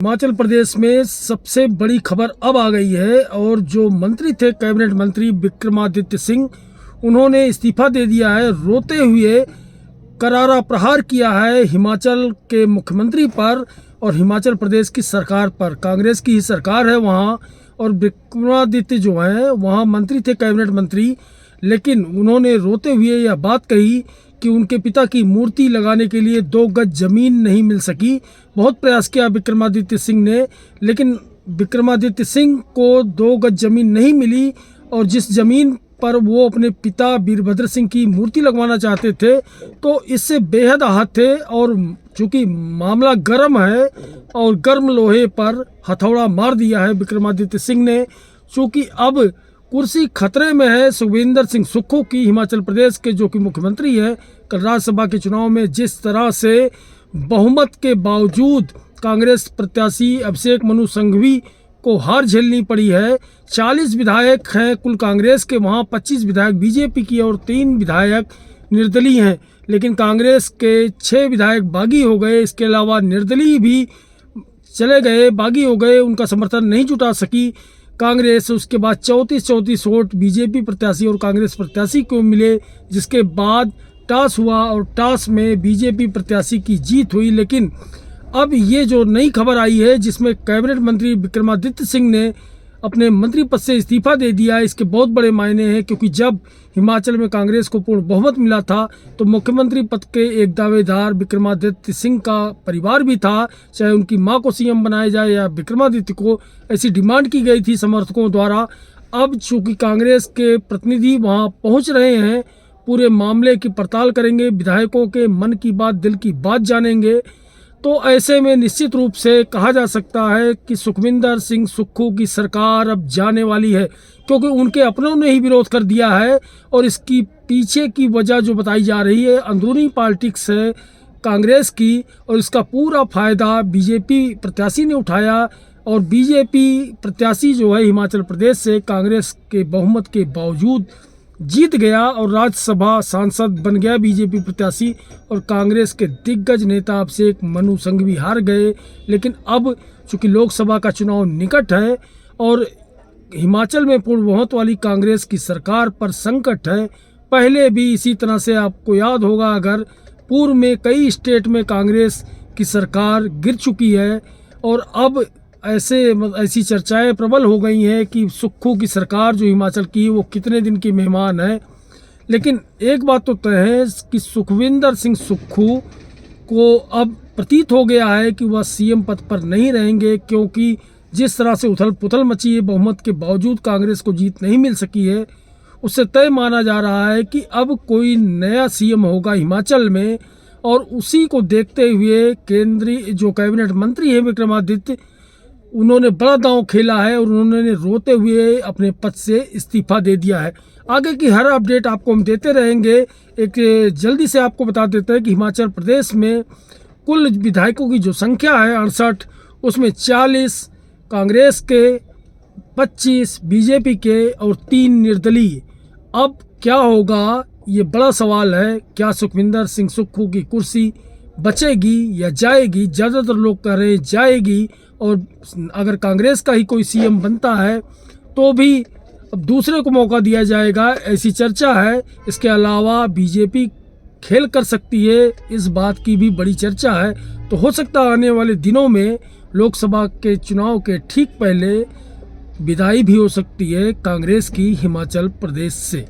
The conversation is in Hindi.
हिमाचल प्रदेश में सबसे बड़ी खबर अब आ गई है और जो मंत्री थे कैबिनेट मंत्री विक्रमादित्य सिंह, उन्होंने इस्तीफा दे दिया है। रोते हुए करारा प्रहार किया है हिमाचल के मुख्यमंत्री पर और हिमाचल प्रदेश की सरकार पर। कांग्रेस की ही सरकार है वहाँ और विक्रमादित्य जो हैं वहाँ मंत्री थे, कैबिनेट मंत्री, लेकिन उन्होंने रोते हुए यह बात कही कि उनके पिता की मूर्ति लगाने के लिए 2 गज जमीन नहीं मिल सकी। बहुत प्रयास किया विक्रमादित्य सिंह ने, लेकिन विक्रमादित्य सिंह को 2 गज जमीन नहीं मिली और जिस जमीन पर वो अपने पिता वीरभद्र सिंह की मूर्ति लगवाना चाहते थे तो इससे बेहद आहत थे। और चूँकि मामला गर्म है और गर्म लोहे पर हथौड़ा मार दिया है विक्रमादित्य सिंह ने। चूँकि अब कुर्सी खतरे में है सुखविंदर सिंह सुक्खू की, हिमाचल प्रदेश के जो कि मुख्यमंत्री है। कल राज्यसभा के चुनाव में जिस तरह से बहुमत के बावजूद कांग्रेस प्रत्याशी अभिषेक मनु संघवी को हार झेलनी पड़ी है। 40 विधायक हैं कुल कांग्रेस के, वहाँ 25 विधायक बीजेपी की और 3 विधायक निर्दलीय हैं, लेकिन कांग्रेस के 6 विधायक बागी हो गए। इसके अलावा निर्दलीय भी चले गए, बागी हो गए, उनका समर्थन नहीं जुटा सकी कांग्रेस। उसके बाद 34 वोट बीजेपी प्रत्याशी और कांग्रेस प्रत्याशी को मिले, जिसके बाद टॉस हुआ और टॉस में बीजेपी प्रत्याशी की जीत हुई। लेकिन अब ये जो नई खबर आई है जिसमें कैबिनेट मंत्री विक्रमादित्य सिंह ने अपने मंत्री पद से इस्तीफा दे दिया, इसके बहुत बड़े मायने हैं, क्योंकि जब हिमाचल में कांग्रेस को पूर्ण बहुमत मिला था तो मुख्यमंत्री पद के एक दावेदार विक्रमादित्य सिंह का परिवार भी था। चाहे उनकी मां को सीएम बनाया जाए या विक्रमादित्य को, ऐसी डिमांड की गई थी समर्थकों द्वारा। अब चूँकि कांग्रेस के प्रतिनिधि वहाँ पहुँच रहे हैं, पूरे मामले की पड़ताल करेंगे, विधायकों के मन की बात, दिल की बात जानेंगे, तो ऐसे में निश्चित रूप से कहा जा सकता है कि सुखविंदर सिंह सुक्खू की सरकार अब जाने वाली है, क्योंकि उनके अपनों ने ही विरोध कर दिया है। और इसकी पीछे की वजह जो बताई जा रही है अंदरूनी पॉलिटिक्स है कांग्रेस की, और इसका पूरा फायदा बीजेपी प्रत्याशी ने उठाया। और बीजेपी प्रत्याशी जो है हिमाचल प्रदेश से कांग्रेस के बहुमत के बावजूद जीत गया और राज्यसभा सांसद बन गया बीजेपी प्रत्याशी, और कांग्रेस के दिग्गज नेता अभिषेक मनु संघवी हार गए। लेकिन अब चूंकि लोकसभा का चुनाव निकट है और हिमाचल में पूर्ण बहुमत वाली कांग्रेस की सरकार पर संकट है। पहले भी इसी तरह से आपको याद होगा, अगर पूर्व में कई स्टेट में कांग्रेस की सरकार गिर चुकी है और अब ऐसी चर्चाएं प्रबल हो गई हैं कि सुक्खू की सरकार जो हिमाचल की वो कितने दिन की मेहमान है। लेकिन एक बात तो तय है कि सुखविंदर सिंह सुक्खू को अब प्रतीत हो गया है कि वह सीएम पद पर नहीं रहेंगे, क्योंकि जिस तरह से उथल पुथल मची है, बहुमत के बावजूद कांग्रेस को जीत नहीं मिल सकी है, उससे तय माना जा रहा है कि अब कोई नया सीएम होगा हिमाचल में। और उसी को देखते हुए केंद्रीय जो कैबिनेट मंत्री है विक्रमादित्य, उन्होंने बड़ा दांव खेला है और उन्होंने रोते हुए अपने पद से इस्तीफा दे दिया है। आगे की हर अपडेट आपको हम देते रहेंगे। एक जल्दी से आपको बता देते हैं कि हिमाचल प्रदेश में कुल विधायकों की जो संख्या है 68, उसमें 40 कांग्रेस के, 25 बीजेपी के और 3 निर्दलीय। अब क्या होगा ये बड़ा सवाल है। क्या सुखविंदर सिंह सुक्खू की कुर्सी बचेगी या जाएगी? ज़्यादातर लोग कह रहे हैं जाएगी, और अगर कांग्रेस का ही कोई सीएम बनता है तो भी अब दूसरे को मौका दिया जाएगा, ऐसी चर्चा है। इसके अलावा बीजेपी खेल कर सकती है, इस बात की भी बड़ी चर्चा है। तो हो सकता है आने वाले दिनों में लोकसभा के चुनाव के ठीक पहले विदाई भी हो सकती है कांग्रेस की हिमाचल प्रदेश से।